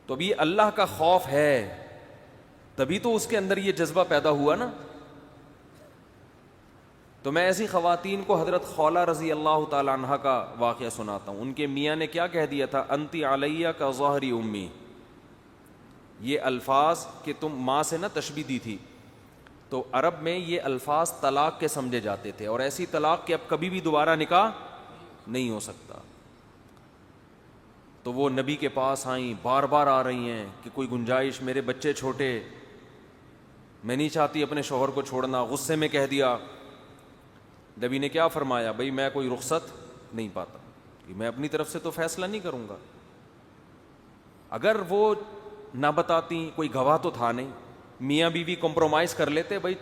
تو ابھی اللہ کا خوف ہے، تبھی تو اس کے اندر یہ جذبہ پیدا ہوا نا. تو میں ایسی خواتین کو حضرت خولہ رضی اللہ تعالی عنہ کا واقعہ سناتا ہوں. ان کے میاں نے کیا کہہ دیا تھا، انتی علیہ کا ظہری امی. یہ الفاظ کہ تم ماں سے نہ تشبیہ دی تھی، تو عرب میں یہ الفاظ طلاق کے سمجھے جاتے تھے، اور ایسی طلاق کہ اب کبھی بھی دوبارہ نکاح نہیں ہو سکتا. تو وہ نبی کے پاس آئیں، بار بار آ رہی ہیں کہ کوئی گنجائش، میرے بچے چھوٹے، میں نہیں چاہتی اپنے شوہر کو چھوڑنا. غصے میں کہہ دیا. نبی نے کیا فرمایا، بھائی میں کوئی رخصت نہیں پاتا، کہ میں اپنی طرف سے تو فیصلہ نہیں کروں گا. اگر وہ نہ بتاتی، کوئی گواہ تو تھا نہیں، میاں بیوی کمپرومائز کر لیتے، بھائی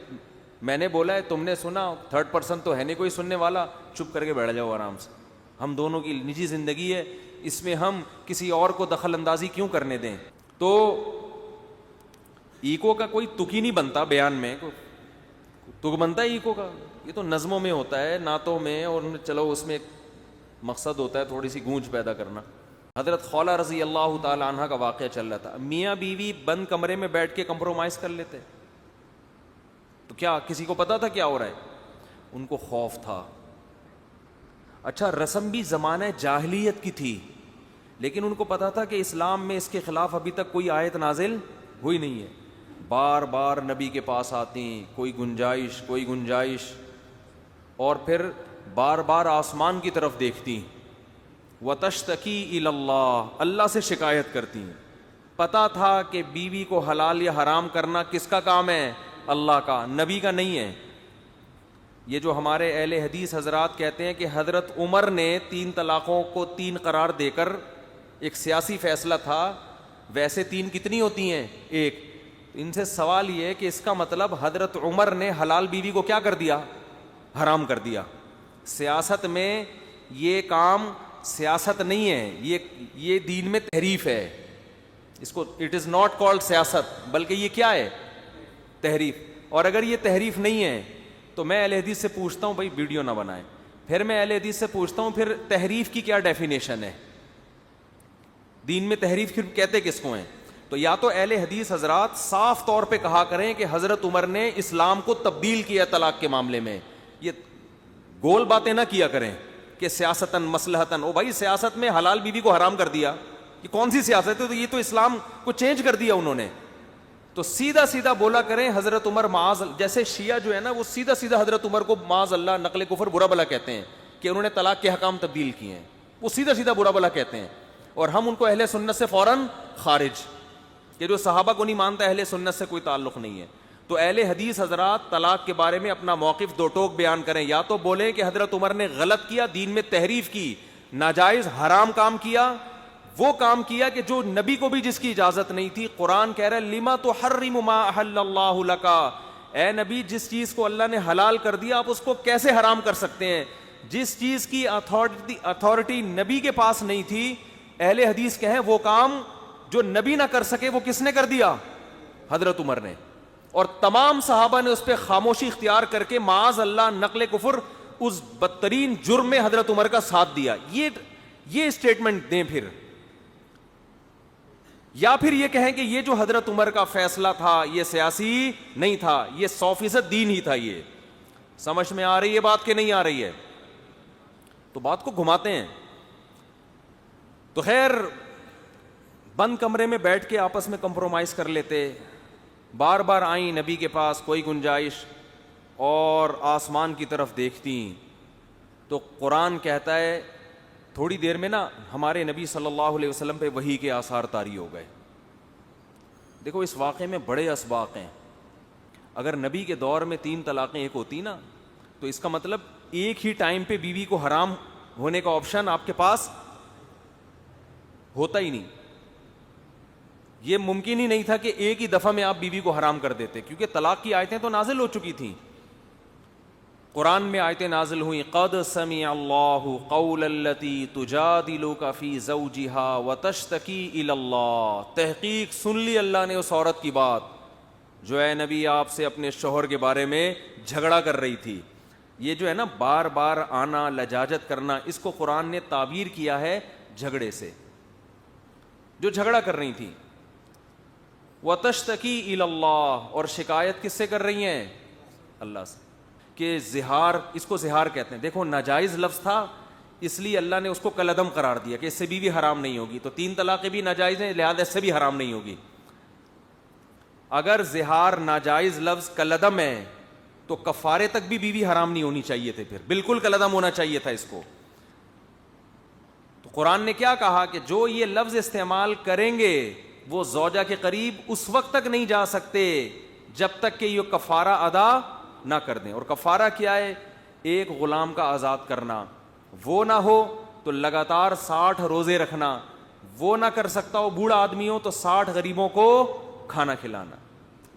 میں نے بولا ہے، تم نے سنا، تھرڈ پرسن تو ہے نہیں کوئی سننے والا، چپ کر کے بیٹھ جاؤ آرام سے، ہم دونوں کی نجی زندگی ہے، اس میں ہم کسی اور کو دخل اندازی کیوں کرنے دیں. تو ایکو کا کوئی تک ہی نہیں بنتا بیان میں، تک بنتا ہے ایکو کا؟ یہ تو نظموں میں ہوتا ہے، نعتوں میں، اور چلو اس میں ایک مقصد ہوتا ہے تھوڑی سی گونج پیدا کرنا. حضرت خولہ رضی اللہ تعالی عنہ کا واقعہ چل رہا تھا. میاں بیوی بند کمرے میں بیٹھ کے کمپرومائز کر لیتے، تو کیا کسی کو پتا تھا کیا ہو رہا ہے؟ ان کو خوف تھا. اچھا، رسم بھی زمانہ جاہلیت کی تھی، لیکن ان کو پتا تھا کہ اسلام میں اس کے خلاف ابھی تک کوئی آیت نازل ہوئی نہیں ہے. بار بار نبی کے پاس آتی، کوئی گنجائش کوئی گنجائش، اور پھر بار بار آسمان کی طرف دیکھتی. وَتَشْتَكِي إِلَى اللَّهِ، اللہ سے شکایت کرتی ہیں. پتا تھا کہ بیوی کو حلال یا حرام کرنا کس کا کام ہے؟ اللہ کا، نبی کا نہیں ہے. یہ جو ہمارے اہل حدیث حضرات کہتے ہیں کہ حضرت عمر نے 3 طلاقوں کو 3 قرار دے کر ایک سیاسی فیصلہ تھا، ویسے 3 کتنی ہوتی ہیں؟ 1. ان سے سوال یہ ہے کہ اس کا مطلب حضرت عمر نے حلال بیوی کو کیا کر دیا؟ حرام کر دیا. سیاست میں یہ کام سیاست نہیں ہے، یہ دین میں تحریف ہے. اس کو اٹ از ناٹ کالڈ سیاست، بلکہ یہ کیا ہے؟ تحریف. اور اگر یہ تحریف نہیں ہے تو میں اہل حدیث سے پوچھتا ہوں، بھائی ویڈیو نہ بنائیں. پھر میں اہل حدیث سے پوچھتا ہوں، پھر تحریف کی کیا ڈیفینیشن ہے؟ دین میں تحریف پھر کہتے کس کو ہیں؟ تو یا تو اہل حدیث حضرات صاف طور پہ کہا کریں کہ حضرت عمر نے اسلام کو تبدیل کیا طلاق کے معاملے میں. یہ گول باتیں نہ کیا کریں کہ سیاستاً مصلحتاً، او بھائی سیاست میں حلال بیوی کو حرام کر دیا، یہ کون سی سیاست ہے؟ تو یہ تو اسلام کو چینج کر دیا انہوں نے. تو سیدھا سیدھا بولا کریں حضرت عمر معاذ، جیسے شیعہ جو ہے نا وہ سیدھا سیدھا حضرت عمر کو معاذ اللہ نقل کفر برا بلا کہتے ہیں کہ انہوں نے طلاق کے حکام تبدیل کیے ہیں، وہ سیدھا سیدھا برا بلا کہتے ہیں. اور ہم ان کو اہل سنت سے فوراً خارج، کہ جو صحابہ کو نہیں مانتا اہل سنت سے کوئی تعلق نہیں ہے. تو اہل حدیث حضرات طلاق کے بارے میں اپنا موقف 2 ٹوک بیان کریں. یا تو بولیں کہ حضرت عمر نے غلط کیا، دین میں تحریف کی، ناجائز حرام کام کیا، وہ کام کیا کہ جو نبی کو بھی جس کی اجازت نہیں تھی. قرآن کہہ رہا ہے لما تحرم ما احل اللہ لک، اے نبی جس چیز کو اللہ نے حلال کر دیا آپ اس کو کیسے حرام کر سکتے ہیں؟ جس چیز کی اتھارٹی نبی کے پاس نہیں تھی، اہل حدیث کہیں وہ کام جو نبی نہ کر سکے وہ کس نے کر دیا؟ حضرت عمر نے. اور تمام صحابہ نے اس پہ خاموشی اختیار کر کے معاذ اللہ نقل کفر اس بدترین جرم میں حضرت عمر کا ساتھ دیا. یہ اسٹیٹمنٹ دیں پھر، یا پھر یہ کہیں کہ یہ جو حضرت عمر کا فیصلہ تھا یہ سیاسی نہیں تھا، یہ 100% دین ہی تھا. یہ سمجھ میں آ رہی ہے بات کہ نہیں آ رہی ہے؟ تو بات کو گھماتے ہیں. تو خیر بند کمرے میں بیٹھ کے آپس میں کمپرومائز کر لیتے. بار بار آئیں نبی کے پاس، کوئی گنجائش، اور آسمان کی طرف دیکھتی. تو قرآن کہتا ہے تھوڑی دیر میں نا ہمارے نبی صلی اللہ علیہ وسلم پہ وحی کے آثار طاری ہو گئے. دیکھو اس واقعے میں بڑے اسباق ہیں. اگر نبی کے دور میں 3 طلاقیں ایک ہوتی نا تو اس کا مطلب ایک ہی ٹائم پہ بیوی کو حرام ہونے کا آپشن آپ کے پاس ہوتا ہی نہیں. یہ ممکن ہی نہیں تھا کہ ایک ہی دفعہ میں آپ بیوی کو حرام کر دیتے، کیونکہ طلاق کی آیتیں تو نازل ہو چکی تھیں. قرآن میں آیتیں نازل ہوئیں، قد سمع اللہ قول التی تجادلک فی زوجہا وتشتکی الی اللہ، تحقیق سن لی اللہ نے اس عورت کی بات جو اے نبی آپ سے اپنے شوہر کے بارے میں جھگڑا کر رہی تھی. یہ جو ہے نا بار بار آنا، لجاجت کرنا، اس کو قرآن نے تعبیر کیا ہے جھگڑے سے. جو جھگڑا کر رہی تھی وتشتکی الی اللہ، اور شکایت کس سے کر رہی ہیں؟ اللہ سے، کہ زہار، اس کو زہار کہتے ہیں. دیکھو ناجائز لفظ تھا اس لیے اللہ نے اس کو کلعدم قرار دیا کہ اس سے بیوی حرام نہیں ہوگی. تو 3 طلاقیں بھی ناجائز ہیں، لہذا اس سے بھی حرام نہیں ہوگی. اگر زہار ناجائز لفظ کلعدم ہے تو کفارے تک بھی بیوی حرام نہیں ہونی چاہیے تھے، پھر بالکل کلعدم ہونا چاہیے تھا اس کو. تو قرآن نے کیا کہا کہ جو یہ لفظ استعمال کریں گے وہ زوجہ کے قریب اس وقت تک نہیں جا سکتے جب تک کہ یہ کفارہ ادا نہ کر دیں. اور کفارہ کیا ہے؟ ایک غلام کا آزاد کرنا. وہ نہ ہو تو لگاتار 60 روزے رکھنا. وہ نہ کر سکتا ہو، بوڑھا آدمی ہو، تو 60 غریبوں کو کھانا کھلانا.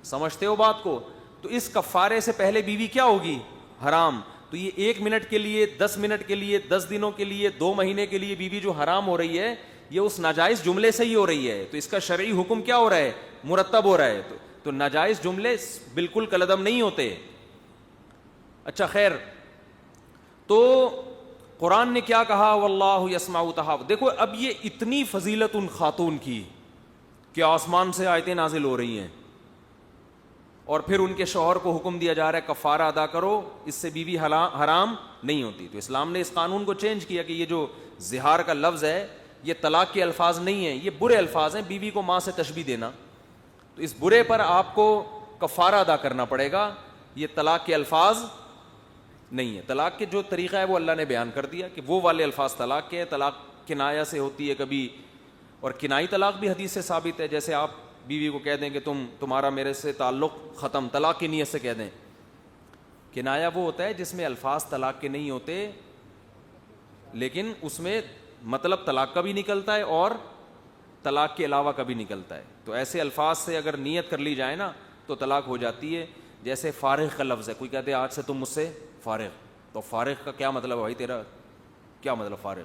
سمجھتے ہو بات کو؟ تو اس کفارے سے پہلے بیوی کیا ہوگی؟ حرام. تو یہ 1 منٹ کے لیے، 10 منٹ کے لیے، 10 دنوں کے لیے، 2 مہینے کے لیے بیوی جو حرام ہو رہی ہے یہ اس ناجائز جملے سے ہی ہو رہی ہے. تو اس کا شرعی حکم کیا ہو رہا ہے؟ مرتب ہو رہا ہے. تو ناجائز جملے بالکل کلعدم نہیں ہوتے. اچھا خیر، تو قرآن نے کیا کہا؟ واللہ یسمع تحاور. دیکھو اب یہ اتنی فضیلت ان خاتون کی کہ آسمان سے آیتیں نازل ہو رہی ہیں اور پھر ان کے شوہر کو حکم دیا جا رہا ہے کفارہ ادا کرو، اس سے بیوی حرام نہیں ہوتی. تو اسلام نے اس قانون کو چینج کیا کہ یہ جو زہار کا لفظ ہے یہ طلاق کے الفاظ نہیں ہیں، یہ برے الفاظ ہیں. بیوی کو ماں سے تشبیہ دینا، تو اس برے پر آپ کو کفارہ ادا کرنا پڑے گا. یہ طلاق کے الفاظ نہیں ہے. طلاق کے جو طریقہ ہے وہ اللہ نے بیان کر دیا کہ وہ والے الفاظ طلاق کے ہیں. طلاق کنایا سے ہوتی ہے کبھی، اور کنائی طلاق بھی حدیث سے ثابت ہے. جیسے آپ بیوی کو کہہ دیں کہ تمہارا میرے سے تعلق ختم، طلاق کی نیت سے کہہ دیں. کنایا وہ ہوتا ہے جس میں الفاظ طلاق کے نہیں ہوتے لیکن اس میں مطلب طلاق کا بھی نکلتا ہے اور طلاق کے علاوہ کا بھی نکلتا ہے. تو ایسے الفاظ سے اگر نیت کر لی جائے نا تو طلاق ہو جاتی ہے. جیسے فارغ کا لفظ ہے، کوئی کہتے ہیں آج سے تم مجھ سے فارغ، تو فارغ کا کیا مطلب ہے بھائی؟ تیرا کیا مطلب فارغ؟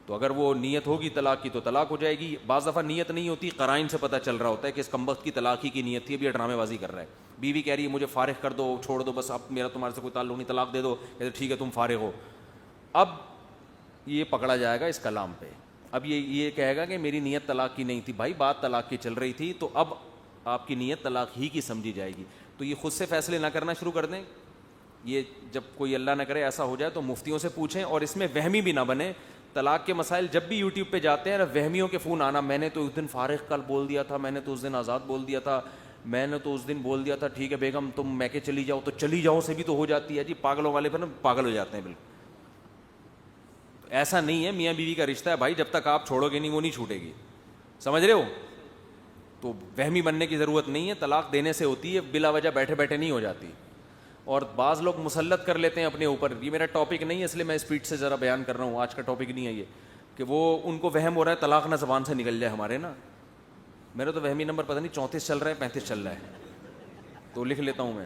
تو اگر وہ نیت ہوگی طلاق کی تو طلاق ہو جائے گی. بعض دفعہ نیت نہیں ہوتی، قرائن سے پتہ چل رہا ہوتا ہے کہ اس کمبخت کی طلاق ہی کی نیت تھی، اب یہ ڈرامے بازی کر رہا ہے. بیوی کہہ رہی ہے مجھے فارغ کر دو، چھوڑ دو، بس اب میرا تمہارے سے کوئی تعلق نہیں، طلاق دے دو. کہتے ٹھیک ہے تم فارغ ہو. اب یہ پکڑا جائے گا اس کلام پہ. اب یہ کہے گا کہ میری نیت طلاق کی نہیں تھی. بھائی بات طلاق کی چل رہی تھی تو اب آپ کی نیت طلاق ہی کی سمجھی جائے گی. تو یہ خود سے فیصلے نہ کرنا شروع کر دیں. یہ جب کوئی اللہ نہ کرے ایسا ہو جائے تو مفتیوں سے پوچھیں، اور اس میں وہمی بھی نہ بنے. طلاق کے مسائل جب بھی یوٹیوب پہ جاتے ہیں نا، وہمیوں کے فون آنا، میں نے تو اس دن فارغ کل بول دیا تھا، میں نے تو اس دن آزاد بول دیا تھا، میں نے تو اس دن بول دیا تھا ٹھیک ہے بیگم تم میکے چلی جاؤ، تو چلی جاؤ سے بھی تو ہو جاتی ہے جی. پاگلوں والے پر نا پاگل ہو جاتے ہیں بالکل. ایسا نہیں ہے، میاں بیوی کا رشتہ ہے بھائی، جب تک آپ چھوڑو گے نہیں وہ نہیں چھوٹے گی. سمجھ رہے ہو؟ تو وہمی بننے کی ضرورت نہیں ہے. طلاق دینے سے ہوتی ہے، بلا وجہ بیٹھے بیٹھے نہیں ہو جاتی. اور بعض لوگ مسلط کر لیتے ہیں اپنے اوپر. یہ میرا ٹاپک نہیں ہے اس لیے میں اسپیڈ سے ذرا بیان کر رہا ہوں، آج کا ٹاپک نہیں ہے یہ، کہ وہ ان کو وہم ہو رہا ہے طلاق نہ زبان سے نکل جائے ہمارے نا. میرا تو وہمی نمبر پتہ نہیں 34 چل رہا ہے 35 چل رہا ہے، تو لکھ لیتا ہوں میں.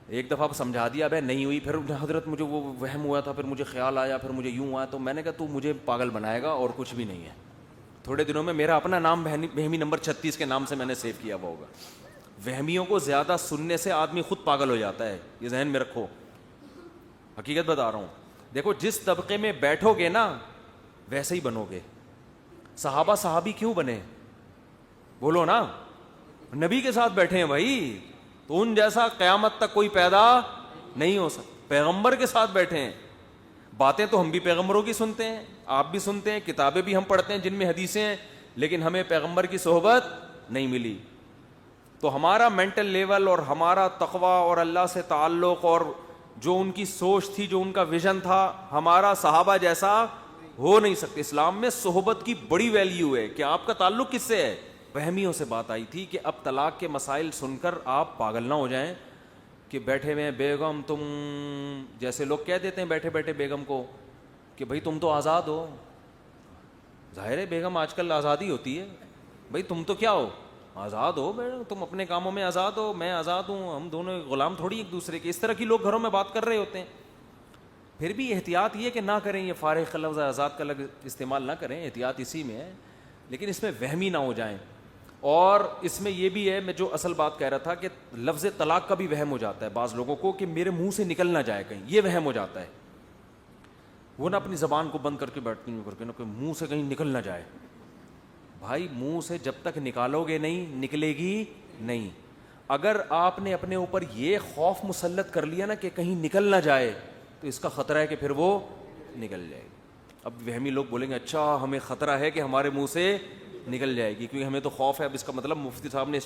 ایک دفعہ سمجھا دیا بھائی نہیں ہوئی، پھر حضرت مجھے وہ وہم ہوا تھا، پھر مجھے خیال آیا، پھر مجھے یوں آیا، تو میں نے کہا تو مجھے پاگل بنائے گا اور کچھ بھی نہیں ہے. تھوڑے دنوں میں میرا اپنا نام وہمی نمبر 36 کے نام سے میں نے سیو کیا ہوا ہوگا. وہمیوں کو زیادہ سننے سے آدمی خود پاگل ہو جاتا ہے، یہ ذہن میں رکھو. حقیقت بتا رہا ہوں. دیکھو جس طبقے میں بیٹھو گے نا ویسے ہی بنو گے. صحابہ صحابی کیوں بنے؟ بولو نا، نبی کے ساتھ بیٹھے ہیں بھائی، تو ان جیسا قیامت تک کوئی پیدا نہیں ہو سکتا. پیغمبر کے ساتھ بیٹھے ہیں. باتیں تو ہم بھی پیغمبروں کی سنتے ہیں، آپ بھی سنتے ہیں، کتابیں بھی ہم پڑھتے ہیں جن میں حدیثیں ہیں، لیکن ہمیں پیغمبر کی صحبت نہیں ملی. تو ہمارا مینٹل لیول اور ہمارا تقویٰ اور اللہ سے تعلق اور جو ان کی سوچ تھی، جو ان کا ویژن تھا، ہمارا صحابہ جیسا ہو نہیں سکتے. اسلام میں صحبت کی بڑی ویلیو ہے کہ آپ کا تعلق کس سے ہے. وہمیوں سے بات آئی تھی کہ اب طلاق کے مسائل سن کر آپ پاگل نہ ہو جائیں کہ بیٹھے ہوئے بیگم تم، جیسے لوگ کہہ دیتے ہیں بیٹھے بیٹھے بیگم کو کہ بھائی تم تو آزاد ہو. ظاہر ہے بیگم آج کل آزادی ہوتی ہے، بھائی تم تو کیا ہو، آزاد ہو، تم اپنے کاموں میں آزاد ہو، میں آزاد ہوں، ہم دونوں غلام تھوڑی ایک دوسرے کے. اس طرح کی لوگ گھروں میں بات کر رہے ہوتے ہیں. پھر بھی احتیاط یہ کہ نہ کریں، یہ فارغ کا لفظ آزاد کا لفظ استعمال نہ کریں، احتیاط اسی میں ہے، لیکن اس میں وہمی نہ ہو جائیں. اور اس میں یہ بھی ہے، میں جو اصل بات کہہ رہا تھا کہ لفظ طلاق کا بھی وہم ہو جاتا ہے بعض لوگوں کو کہ میرے منہ سے نکل نہ جائے کہیں، یہ وہم ہو جاتا ہے. وہ نہ اپنی زبان کو بند کر کے بیٹھتی ہیں کر کے نا کہ منہ سے کہیں نکل نہ جائے. بھائی منہ سے جب تک نکالو گے نہیں نکلے گی نہیں. اگر آپ نے اپنے اوپر یہ خوف مسلط کر لیا نا کہ کہیں نکل نہ جائے تو اس کا خطرہ ہے کہ پھر وہ نکل جائے گی. اب وہمی لوگ بولیں گے اچھا ہمیں خطرہ ہے کہ ہمارے منہ سے نکل جائے گی کیونکہ ہمیں تو خوف ہے. اب اس کا مطلب مفتی صاحب نے